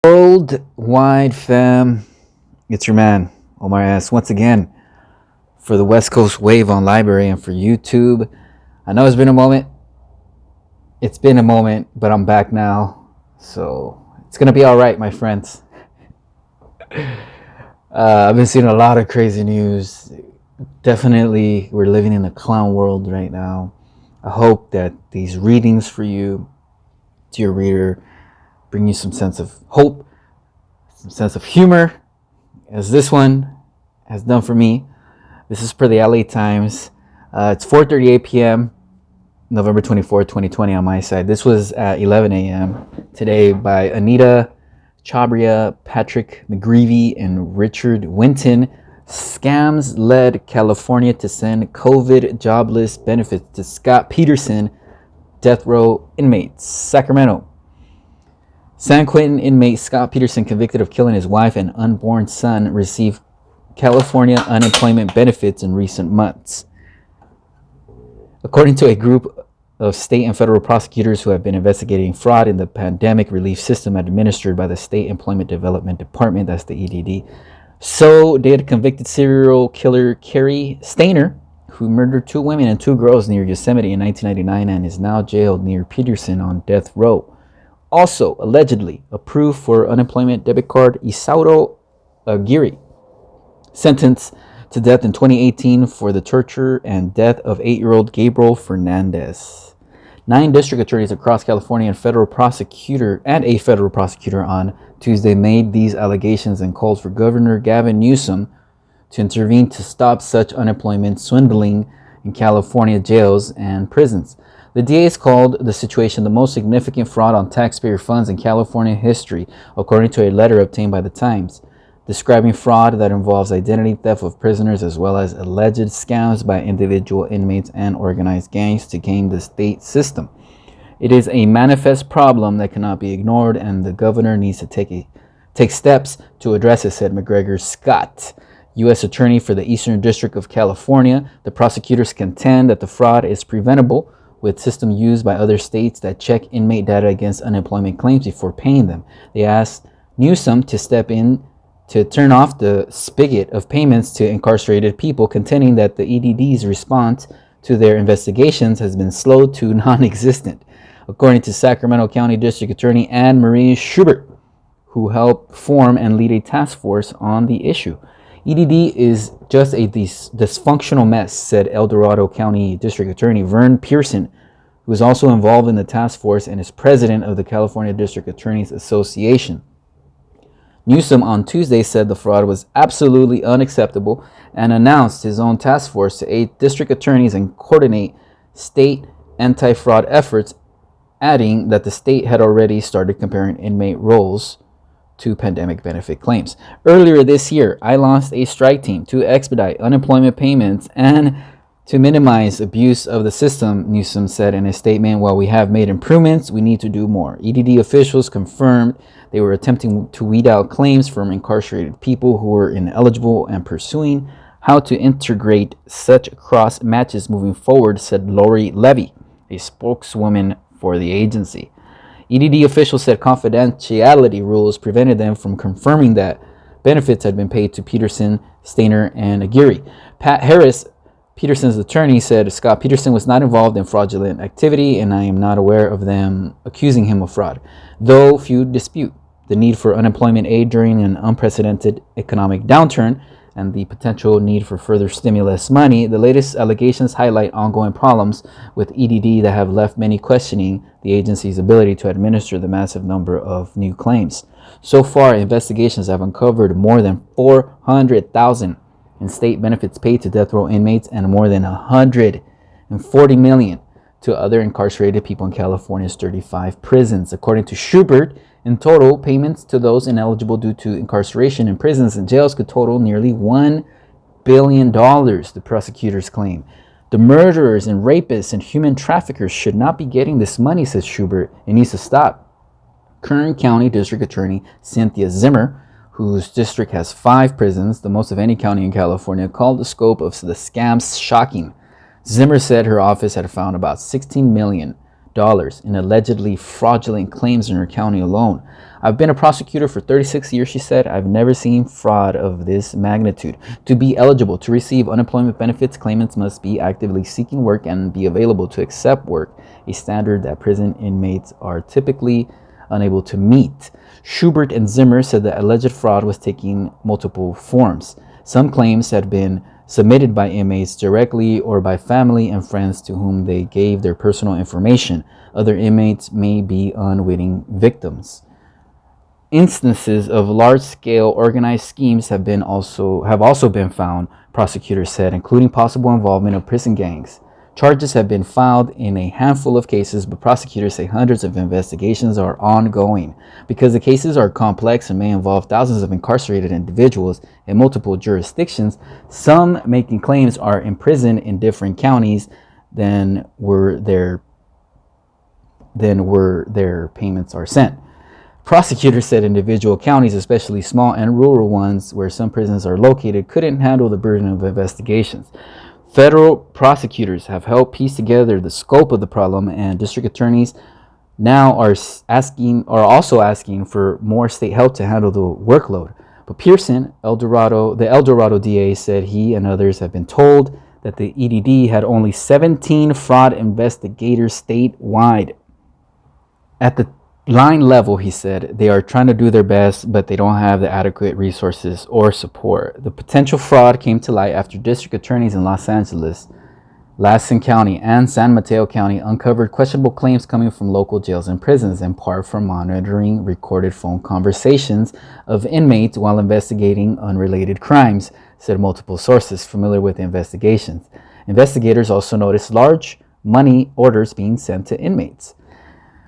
Worldwide fam, it's your man Omar S once again for the West Coast Wave on Library and for YouTube. I know it's been a moment. But I'm back now, so it's gonna be all right, my friends. I've been seeing a lot of crazy news. Definitely, we're living in a clown world right now. I hope that these readings for you, to your reader, bring you some sense of hope, some sense of humor, as this one has done for me. This is per the LA Times. It's 4:38 p.m. November 24th, 2020 on my side. This was at 11 a.m. today by Anita Chabria, Patrick McGreevy, and Richard Winton. Scams led California to send COVID jobless benefits to Scott Peterson, death row inmates. Sacramento. San Quentin inmate Scott Peterson, convicted of killing his wife and unborn son, received California unemployment benefits in recent months. According to a group of state and federal prosecutors who have been investigating fraud in the pandemic relief system administered by the State Employment Development Department, that's the EDD, so did convicted serial killer Carrie Stainer, who murdered 2 women and 2 girls near Yosemite in 1999 and is now jailed near Peterson on death row. Also, allegedly, approved for unemployment debit card Isauro Aguirre, sentenced to death in 2018 for the torture and death of 8-year-old Gabriel Fernandez. 9 district attorneys across California and a federal prosecutor on Tuesday made these allegations and called for Governor Gavin Newsom to intervene to stop such unemployment swindling in California jails and prisons. The DAs called the situation the most significant fraud on taxpayer funds in California history, according to a letter obtained by the Times, describing fraud that involves identity theft of prisoners as well as alleged scams by individual inmates and organized gangs to game the state system. It is a manifest problem that cannot be ignored, and the governor needs to take steps to address it, said McGregor Scott, U.S. Attorney for the Eastern District of California. The prosecutors contend that the fraud is preventable with system used by other states that check inmate data against unemployment claims before paying them. They asked Newsom to step in to turn off the spigot of payments to incarcerated people, contending that the EDD's response to their investigations has been slow to non-existent, according to Sacramento County District Attorney Anne Marie Schubert, who helped form and lead a task force on the issue. EDD is just a dysfunctional mess, said El Dorado County District Attorney Vern Pearson, who is also involved in the task force and is president of the California District Attorneys Association. Newsom on Tuesday said the fraud was absolutely unacceptable and announced his own task force to aid district attorneys and coordinate state anti-fraud efforts, adding that the state had already started comparing inmate rolls to pandemic benefit claims. Earlier this year, I launched a strike team to expedite unemployment payments and to minimize abuse of the system, Newsom said in a statement. While we have made improvements, we need to do more. EDD officials confirmed they were attempting to weed out claims from incarcerated people who were ineligible and pursuing how to integrate such cross matches moving forward, said Lori Levy, a spokeswoman for the agency. EDD officials said confidentiality rules prevented them from confirming that benefits had been paid to Peterson, Stainer, and Aguirre. Pat Harris, Peterson's attorney, said Scott Peterson was not involved in fraudulent activity, and I am not aware of them accusing him of fraud, though few dispute the need for unemployment aid during an unprecedented economic downturn and the potential need for further stimulus money. The latest allegations highlight ongoing problems with EDD that have left many questioning the agency's ability to administer the massive number of new claims. So far, investigations have uncovered more than 400,000 in state benefits paid to death row inmates and more than 140 million to other incarcerated people in California's 35 prisons. According to Schubert, in total, payments to those ineligible due to incarceration in prisons and jails could total nearly $1 billion, the prosecutors claim. The murderers and rapists and human traffickers should not be getting this money, says Schubert. It needs to stop. Kern County District Attorney Cynthia Zimmer, whose district has 5 prisons, the most of any county in California, called the scope of the scams shocking. Zimmer said her office had found about $16 million in allegedly fraudulent claims in her county alone. I've been a prosecutor for 36 years, she said. I've never seen fraud of this magnitude. To be eligible to receive unemployment benefits, claimants must be actively seeking work and be available to accept work, a standard that prison inmates are typically unable to meet. Schubert and Zimmer said that alleged fraud was taking multiple forms. Some claims had been submitted by inmates directly or by family and friends to whom they gave their personal information. Other inmates may be unwitting victims. Instances of large-scale organized schemes have also been found, prosecutors said, including possible involvement of prison gangs. Charges have been filed in a handful of cases, but prosecutors say hundreds of investigations are ongoing. Because the cases are complex and may involve thousands of incarcerated individuals in multiple jurisdictions, some making claims are imprisoned in different counties than where their payments are sent. Prosecutors said individual counties, especially small and rural ones where some prisons are located, couldn't handle the burden of investigations. Federal prosecutors have helped piece together the scope of the problem, and district attorneys now are also asking for more state help to handle the workload. But Pearson, the El Dorado DA, said he and others have been told that the EDD had only 17 fraud investigators statewide. At the line level, he said, they are trying to do their best, but they don't have the adequate resources or support. The potential fraud came to light after district attorneys in Los Angeles, Lassen County, and San Mateo County uncovered questionable claims coming from local jails and prisons, in part from monitoring recorded phone conversations of inmates while investigating unrelated crimes, said multiple sources familiar with the investigations. Investigators also noticed large money orders being sent to inmates.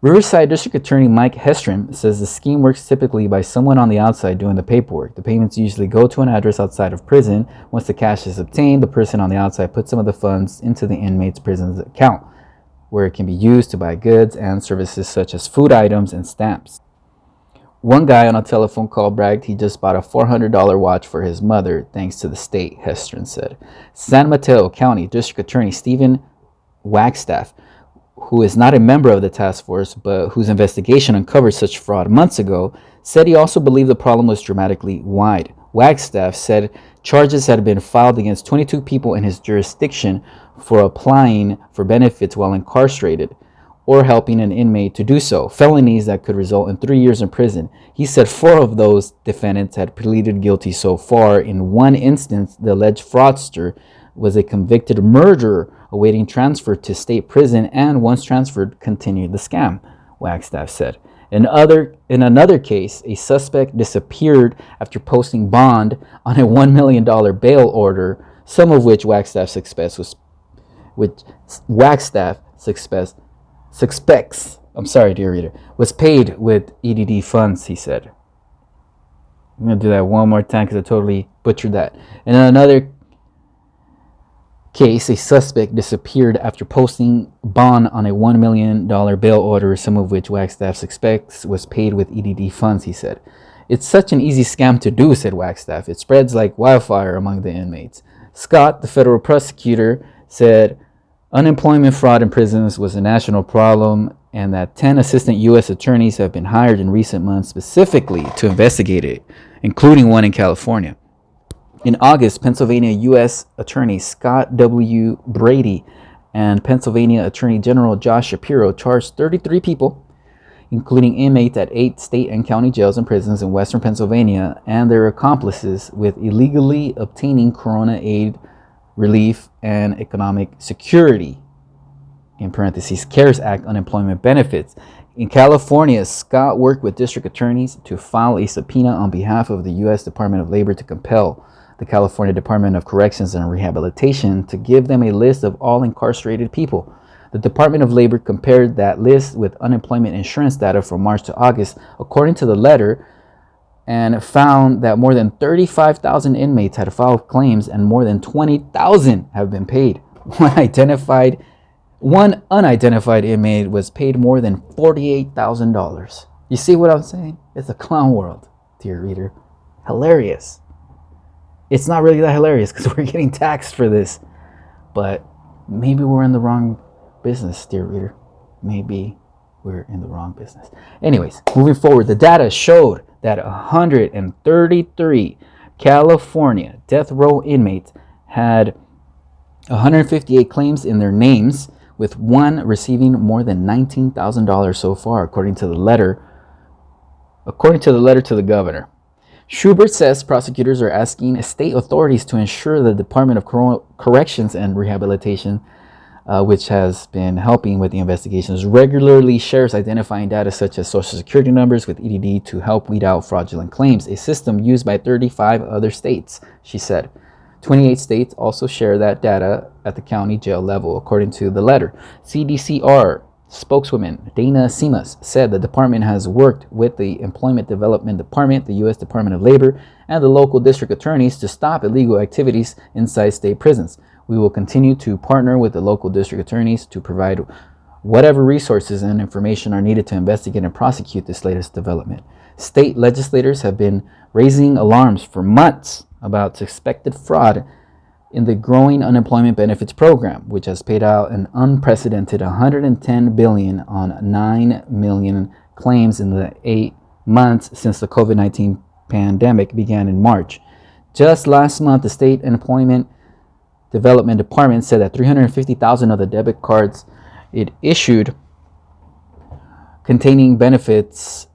Riverside District Attorney Mike Hestrom says the scheme works typically by someone on the outside doing the paperwork. The payments usually go to an address outside of prison. Once the cash is obtained, the person on the outside puts some of the funds into the inmate's prison's account, where it can be used to buy goods and services such as food items and stamps. One guy on a telephone call bragged he just bought a $400 watch for his mother, thanks to the state, Hestrom said. San Mateo County District Attorney Stephen Wagstaff, who is not a member of the task force but whose investigation uncovered such fraud months ago, said he also believed the problem was dramatically wide. Wagstaff said charges had been filed against 22 people in his jurisdiction for applying for benefits while incarcerated or helping an inmate to do so, felonies that could result in 3 years in prison. He said 4 of those defendants had pleaded guilty so far. In one instance, the alleged fraudster was a convicted murderer awaiting transfer to state prison, and once transferred, continued the scam, Wagstaff said. In another case, a suspect disappeared after posting bond on a $1 million bail order, some of which Wagstaff suspects was paid with EDD funds, he said. I'm going to do that one more time because I totally butchered that. In another case, a suspect disappeared after posting bond on a $1 million bail order, some of which Wagstaff suspects was paid with EDD funds, he said. It's such an easy scam to do, said Wagstaff. It spreads like wildfire among the inmates. Scott, the federal prosecutor, said unemployment fraud in prisons was a national problem and that 10 assistant U.S. attorneys have been hired in recent months specifically to investigate it, including one in California. In August, Pennsylvania U.S. Attorney Scott W. Brady and Pennsylvania Attorney General Josh Shapiro charged 33 people, including inmates at 8 state and county jails and prisons in western Pennsylvania and their accomplices, with illegally obtaining Corona aid, relief, and economic security, in parentheses, CARES Act unemployment benefits. In California, Scott worked with district attorneys to file a subpoena on behalf of the U.S. Department of Labor to compel the California Department of Corrections and Rehabilitation to give them a list of all incarcerated people. The Department of Labor compared that list with unemployment insurance data from March to August, according to the letter, and found that more than 35,000 inmates had filed claims and more than 20,000 have been paid. One unidentified inmate was paid more than $48,000. You see what I'm saying? It's a clown world, dear reader. Hilarious. It's not really that hilarious because we're getting taxed for this, but maybe we're in the wrong business, dear reader. maybe we're in the wrong business. Anyways, moving forward, the data showed that 133 California death row inmates had 158 claims in their names, with one receiving more than $19,000 so far, according to the letter to the governor. Schubert says prosecutors are asking state authorities to ensure the Department of Corrections and Rehabilitation, which has been helping with the investigations, regularly shares identifying data such as social security numbers with EDD to help weed out fraudulent claims, a system used by 35 other states, she said. 28 states also share that data at the county jail level, according to the letter. CDCR spokeswoman Dana Simas said the department has worked with the Employment Development Department, the U.S. Department of Labor, and the local district attorneys to stop illegal activities inside state prisons. We will continue to partner with the local district attorneys to provide whatever resources and information are needed to investigate and prosecute this latest development. State legislators have been raising alarms for months about suspected fraud in the growing unemployment benefits program, which has paid out an unprecedented $110 billion on 9 million claims in the 8 months since the COVID-19 pandemic began in March. Just last month, the State Employment Development Department said that 350,000 of the debit cards it issued containing benefits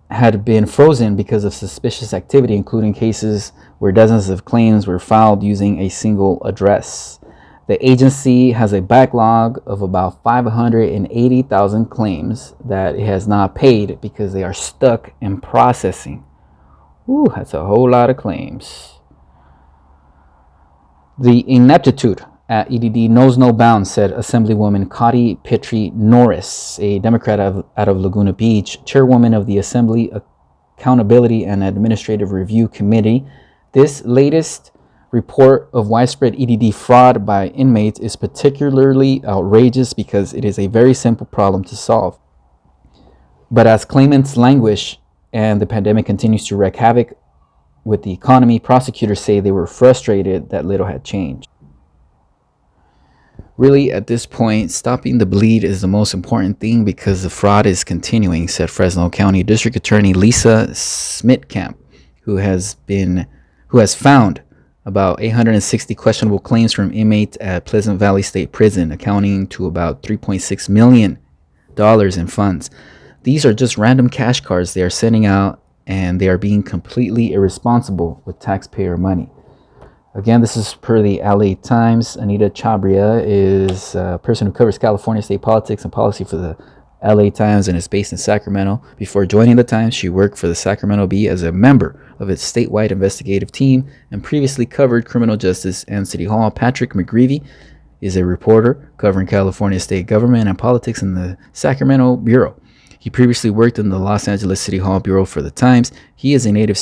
had been frozen because of suspicious activity, including cases where dozens of claims were filed using a single address. The agency has a backlog of about 580,000 claims that it has not paid because they are stuck in processing. Ooh, that's a whole lot of claims. The ineptitude at EDD knows no bounds, said Assemblywoman Cotty Petrie Norris, a Democrat out of Laguna Beach, chairwoman of the Assembly Accountability and Administrative Review Committee. This latest report of widespread EDD fraud by inmates is particularly outrageous because it is a very simple problem to solve. But as claimants languish and the pandemic continues to wreak havoc with the economy, prosecutors say they were frustrated that little had changed. Really, at this point, stopping the bleed is the most important thing because the fraud is continuing, said Fresno County District Attorney Lisa Smitkamp, who has found about 860 questionable claims from inmates at Pleasant Valley State Prison, accounting to about $3.6 million in funds. These are just random cash cards they are sending out, and they are being completely irresponsible with taxpayer money. Again, this is per the LA Times. Anita Chabria is a person who covers California state politics and policy for the LA Times and is based in Sacramento. Before joining the Times, she worked for the Sacramento Bee as a member of its statewide investigative team and previously covered criminal justice and City Hall. Patrick McGreevy is a reporter covering California state government and politics in the Sacramento Bureau. He previously worked in the Los Angeles City Hall Bureau for the Times. He is a native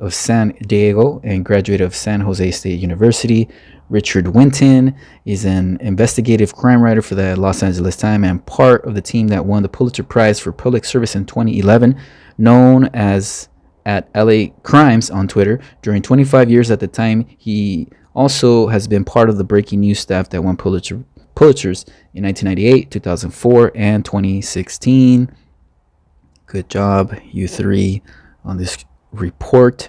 of San Diego and graduate of San Jose State University. Richard Winton is an investigative crime writer for the Los Angeles Times and part of the team that won the Pulitzer Prize for Public Service in 2011, known as at LA Crimes on Twitter. During 25 years at the time, he also has been part of the breaking news staff that won Pulitzers in 1998, 2004, and 2016. Good job, you three, on this report.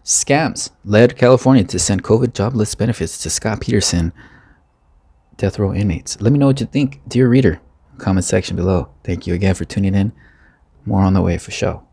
Scams led California to send COVID jobless benefits to Scott Peterson death row inmates. Let me know what you think, dear reader. Comment section below. Thank you again for tuning in. More on the way for show.